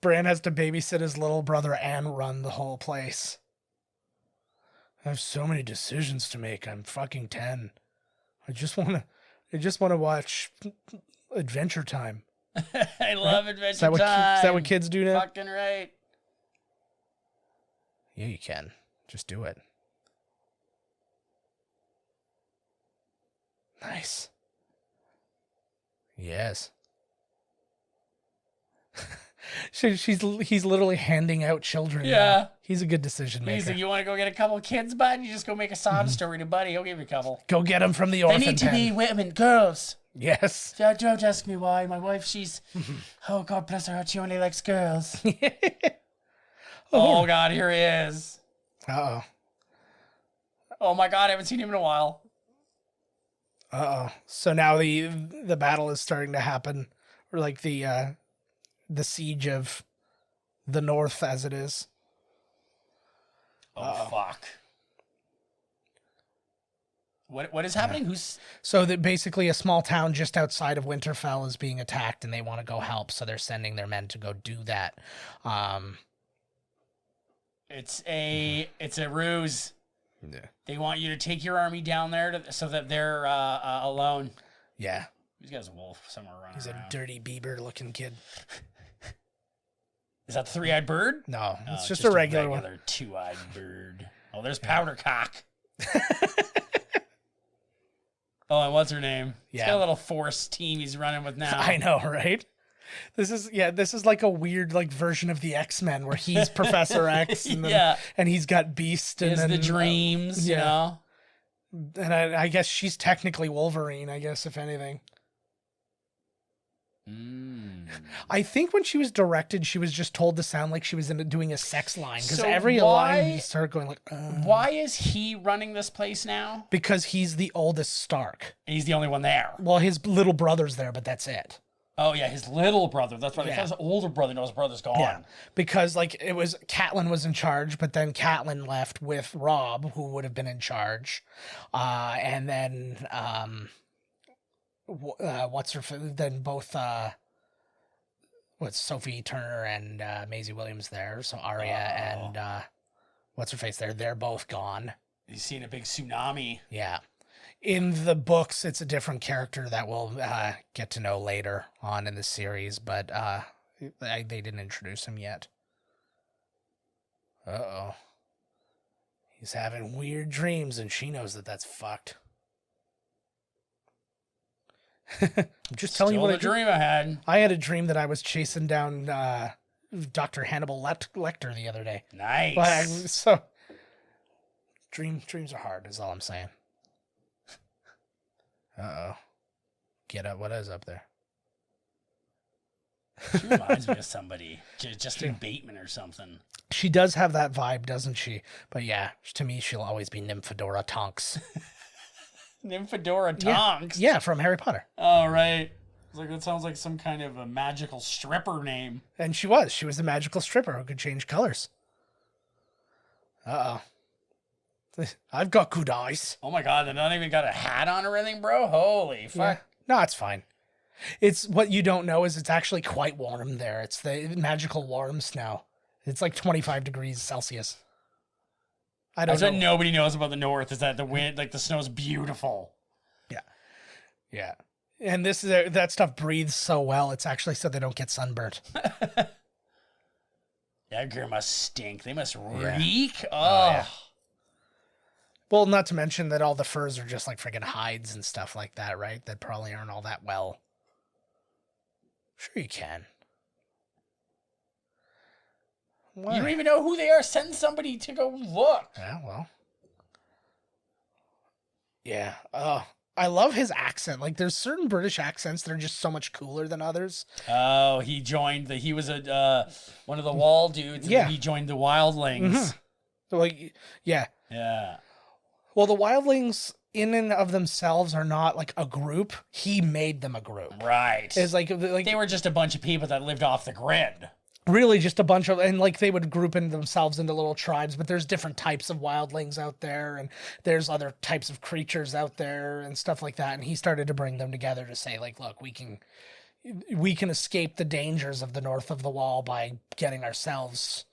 Bran has to babysit his little brother and run the whole place. I have so many decisions to make. I'm fucking 10. I just want to watch Adventure Time. I love Adventure Time. Is that what kids do now? Fucking right. Yeah, you can. Just do it. Nice. Yes. He's literally handing out children. Yeah. Now. He's a good decision maker. He's like, you want to go get a couple of kids, bud? You just go make a sob story to Buddy. He'll give you a couple. Go get them from the orphan pen. They need to be women, girls. Yes. Don't ask me why. My wife, she's... Oh, God bless her heart. She only likes girls. Oh, God, here he is. Uh-oh. Oh, my God, I haven't seen him in a while. Uh-oh. So now the battle is starting to happen, or like the siege of the North, as it is. Oh, fuck. What is happening? Yeah. So that basically a small town just outside of Winterfell is being attacked, and they want to go help, so they're sending their men to go do that. It's a ruse. Yeah. They want you to take your army down there so that they're alone. Yeah. He's got a wolf somewhere around. He's a dirty Bieber-looking kid. Is that the three-eyed bird? No, it's just a regular one. Two-eyed bird. Oh, there's Powder Cock. Oh, and what's her name? Yeah. He's got a little force team he's running with now. I know, right? This is like a weird like version of the X-Men where he's Professor X and and he's got Beast and then the dreams, you know. And I guess she's technically Wolverine, I guess, if anything. I think when she was directed, she was just told to sound like she was doing a sex line because every line started going like. Why is he running this place now? Because he's the oldest Stark. And he's the only one there. Well, his little brother's there, but that's it. Oh, yeah, his little brother. That's right. His older brother knows his brother's gone. Yeah, because Catelyn was in charge, but then Catelyn left with Robb, who would have been in charge. And then, Sophie Turner and Maisie Williams there. So Arya and what's-her-face there. They're both gone. He's seen a big tsunami. Yeah. In the books, it's a different character that we'll get to know later on in the series, but they didn't introduce him yet. Uh-oh. He's having weird dreams, and she knows that that's fucked. I'm just telling you what a dream I had. I had a dream that I was chasing down Dr. Hannibal Lecter the other day. Nice. So, dreams are hard, is all I'm saying. Uh-oh. Get up. What is up there? She reminds me of somebody. Justin Bateman or something. She does have that vibe, doesn't she? But yeah, to me, she'll always be Nymphadora Tonks. Nymphadora Tonks? Yeah, from Harry Potter. Oh, right. Like, that sounds like some kind of a magical stripper name. And she was a magical stripper who could change colors. Uh-oh. I've got good eyes. Oh my god, they're not even got a hat on or anything, bro? Holy fuck. Yeah. No, it's fine. It's what you don't know is it's actually quite warm there. It's the magical warm snow. It's like 25 degrees Celsius. That's what nobody knows about the north is that the wind, like the snow's beautiful. Yeah. Yeah. And that stuff breathes so well, it's actually so they don't get sunburnt. That gear must stink. They must reek. Yeah. Oh. Yeah. Well, not to mention that all the furs are just like freaking hides and stuff like that, right? That probably aren't all that well. Sure you can. What? You don't even know who they are. Send somebody to go look. Yeah, well. Yeah. I love his accent. Like, there's certain British accents that are just so much cooler than others. Oh, he was one of the wall dudes. And he joined the Wildlings. Mm-hmm. So, like, yeah. Yeah. Well, the Wildlings in and of themselves are not like a group. He made them a group. Right. It's like they were just a bunch of people that lived off the grid. Really just a bunch of, and like they would group in themselves into little tribes, but there's different types of wildlings out there, and there's other types of creatures out there and stuff like that. And he started to bring them together to say, like, look, we can escape the dangers of the north of the wall by getting ourselves.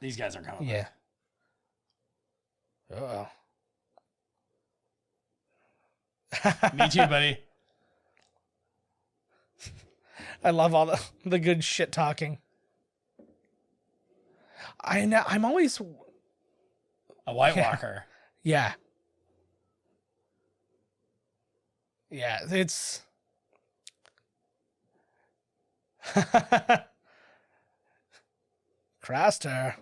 These guys are coming. Yeah. Uh-oh. Me too, buddy. I love all the good shit talking. I'm always a White Walker. Yeah. Yeah, it's Craster.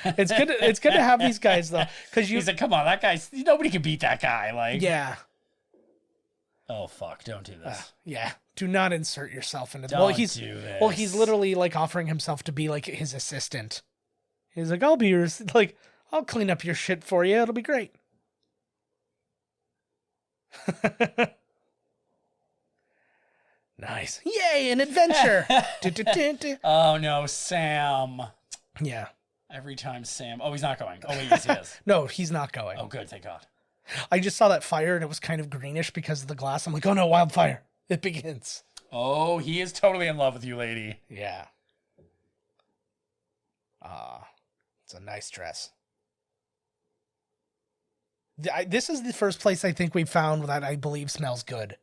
It's good to have these guys though, because he's like, come on, that guy. Nobody can beat that guy. Like, yeah. Oh fuck! Don't do this. Yeah, do not insert yourself into. Don't do this. Well, he's literally like offering himself to be like his assistant. He's like, I'll be yours. Like, I'll clean up your shit for you. It'll be great. Nice. Yay, an adventure. Oh no, Sam. Yeah. Every time Sam. Oh, he's not going. Oh, wait, yes, he is. No, he's not going. Oh, good. Thank God. I just saw that fire and it was kind of greenish because of the glass. I'm like, oh no, Wildfyre. It begins. Oh, he is totally in love with you, lady. Yeah. It's a nice dress. This is the first place I think we've found that I believe smells good.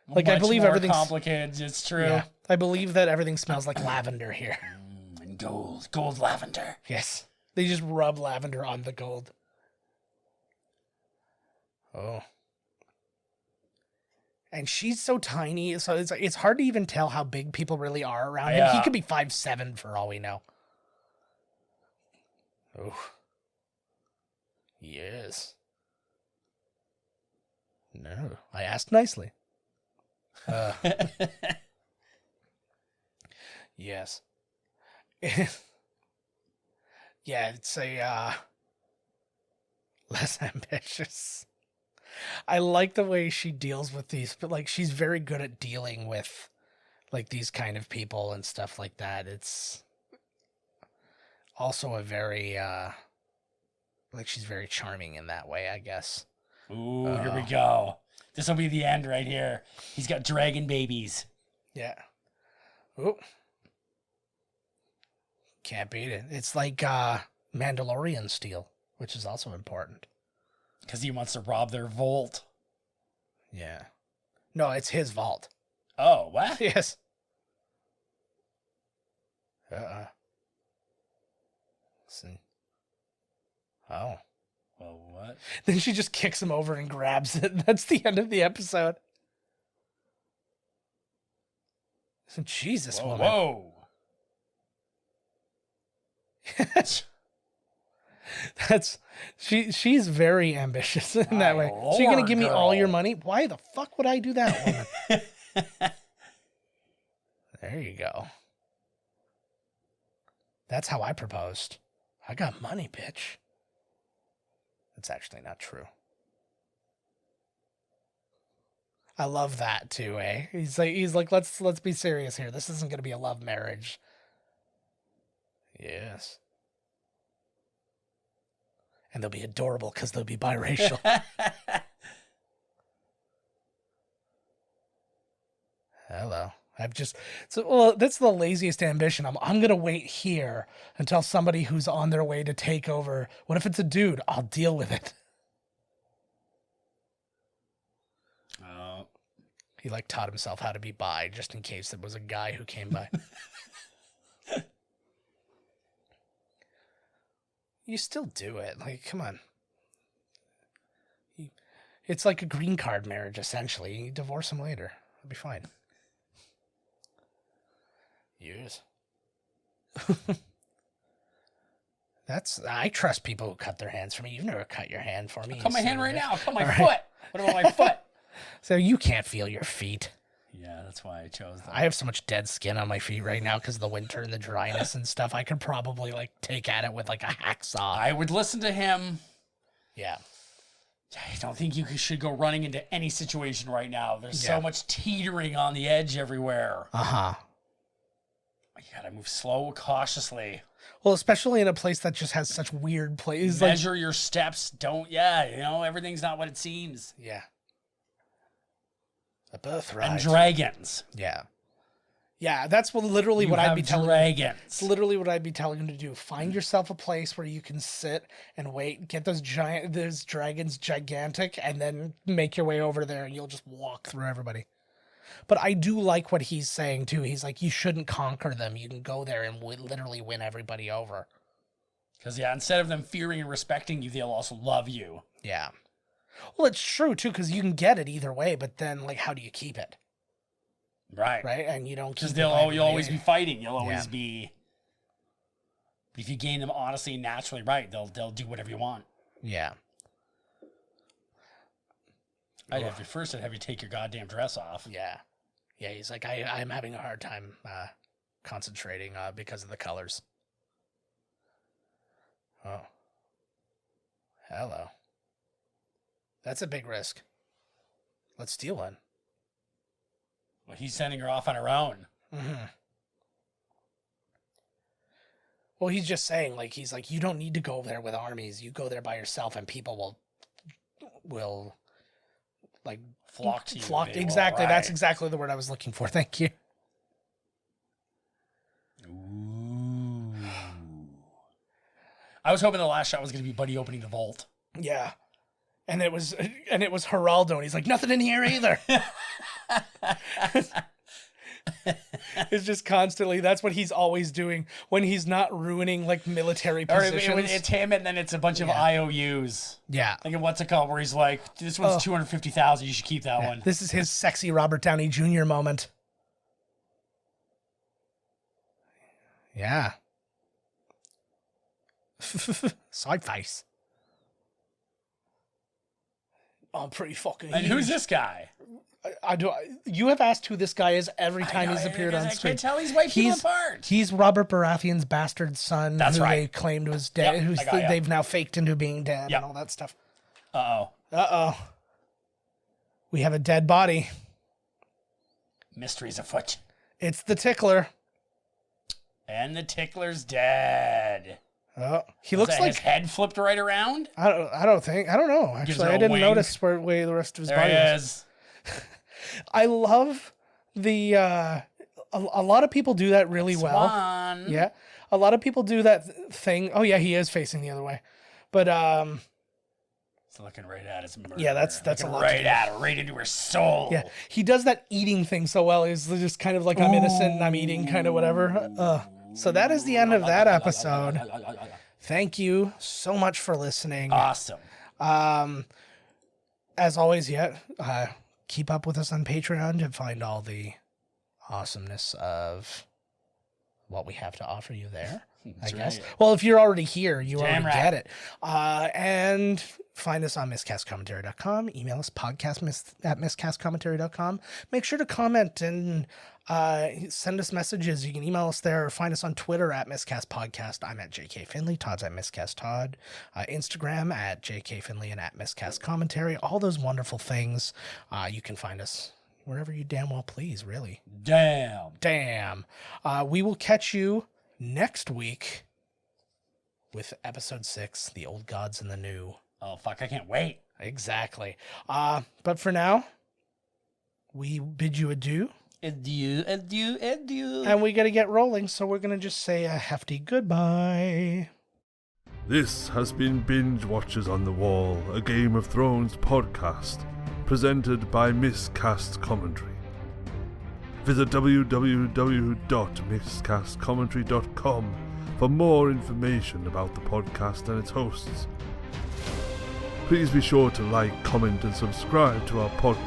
Like, I believe everything's complicated. It's true. Yeah, I believe that everything smells like lavender here. And gold lavender. Yes, they just rub lavender on the gold. Oh, and she's so tiny, so it's hard to even tell how big people really are around him. He could be 5'7" for all we know. Oh, yes. No, I asked nicely. Yes. Yeah, it's a less ambitious. I like the way she deals with these, but like she's very good at dealing with like these kind of people and stuff like that. It's also a very like she's very charming in that way, I guess. Ooh, here we go. This will be the end right here. He's got dragon babies. Yeah. Ooh. Can't beat it. It's like Mandalorian steel which is also important. Because he wants to rob their vault. Yeah. No, it's his vault. Oh, what? Yes. Listen. Oh. Well, what? Then she just kicks him over and grabs it. That's the end of the episode. Jesus, Whoa, woman. whoa. She's very ambitious in that way. Lord, So you're gonna give me all girl. your money? Why the fuck would I do that, woman? There you go. That's how I proposed. I got money, bitch. That's actually not true. I love that too, eh? He's like, let's be serious here. This isn't gonna be a love marriage. Yes. And they'll be adorable because they'll be biracial. Hello. That's the laziest ambition. I'm going to wait here until somebody who's on their way to take over. What if it's a dude? I'll deal with it. He taught himself how to be bi just in case it was a guy who came by. You still do it. Come on. It's like a green card marriage, essentially. You divorce him later. It'll be fine. Yes. I trust people who cut their hands for me. You've never cut your hand for me. Cut my hand right now. Cut my All right. foot. What about my foot? So you can't feel your feet. Yeah, that's why I chose that. I have so much dead skin on my feet right now because of the winter and the dryness and stuff. I could probably take at it with a hacksaw. I would listen to him. Yeah. I don't think you should go running into any situation right now. There's so much teetering on the edge everywhere. Uh-huh. You gotta move slow, cautiously. Well, especially in a place that just has such weird places. Measure your steps. Everything's not what it seems. Yeah. A birthright. And dragons. Yeah. Yeah, that's literally what I'd be telling dragons. It's literally what I'd be telling him to do. Find yourself a place where you can sit and wait, get those dragons gigantic, and then make your way over there and you'll just walk through everybody. But I do like what he's saying too. He's like, you shouldn't conquer them. You can go there and literally win everybody over. Because, instead of them fearing and respecting you, they'll also love you. Yeah. Well, it's true too, because you can get it either way, but then how do you keep it? Right. Right? And you don't keep Because it. you'll always be fighting. You'll always be... If you gain them honestly and naturally right, they'll do whatever you want. Yeah. I'd have you take your goddamn dress off. Yeah. Yeah, he's like, I'm having a hard time concentrating because of the colors. Oh. Hello. That's a big risk. Let's steal one. Well, he's sending her off on her own. Mm-hmm. Well, he's just saying, he's like, you don't need to go there with armies. You go there by yourself and people will flock to you. Exactly. That's exactly the word I was looking for. Thank you. Ooh. I was hoping the last shot was going to be Buddy opening the vault. Yeah. And it was Geraldo, and he's like, nothing in here either. It's just constantly, that's what he's always doing when he's not ruining military positions. Or it's him and then it's a bunch of IOUs. Yeah. What's it called? Where he's like, this one's 250,000. You should keep that one. This is his sexy Robert Downey Jr. moment. Yeah. Side face. I'm pretty fucking And huge. who's this guy? You have asked who this guy is every time he's appeared on screen. I can't tell these white people apart. He's Robert Baratheon's bastard son, That's who right. they claimed was dead, Yep, they've now faked into being dead and all that stuff. Uh-oh. We have a dead body. Mysteries afoot. It's the tickler. And the tickler's dead. Oh, he looks like his head flipped right around. I don't know. Actually, I didn't notice where the rest of his body was. I love the a lot of people do that really well. Swan. Yeah. A lot of people do that thing. Oh yeah, he is facing the other way. But It's looking right at his murder. Yeah, that's Looking a lot right to do. at her, right into her soul. yeah, he does that eating thing so well. He's just kind of like, I'm innocent and I'm eating, kind of whatever. So that is the end of that episode. Thank you so much for listening. Awesome. As always, keep up with us on Patreon to find all the awesomeness of what we have to offer you there. I guess. right. Well, if you're already here, you Damn already right. get it. And find us on miscastcommentary.com. Email us at miscastcommentary.com. Make sure to comment and send us messages. You can email us there or find us on Twitter at miscastpodcast. I'm at JK Finley. Todd's at miscasttodd. Instagram at JK Finley and at miscastcommentary. All those wonderful things. You can find us wherever you damn well please, really. Damn. We will catch you next week with episode 6, The Old Gods and the New. Oh, fuck, I can't wait. Exactly. But for now, we bid you adieu. Adieu. And we got to get rolling, so we're going to just say a hefty goodbye. This has been Binge Watchers on the Wall, a Game of Thrones podcast, presented by Miscast Commentary. Visit www.miscastcommentary.com for more information about the podcast and its hosts. Please be sure to like, comment, and subscribe to our podcast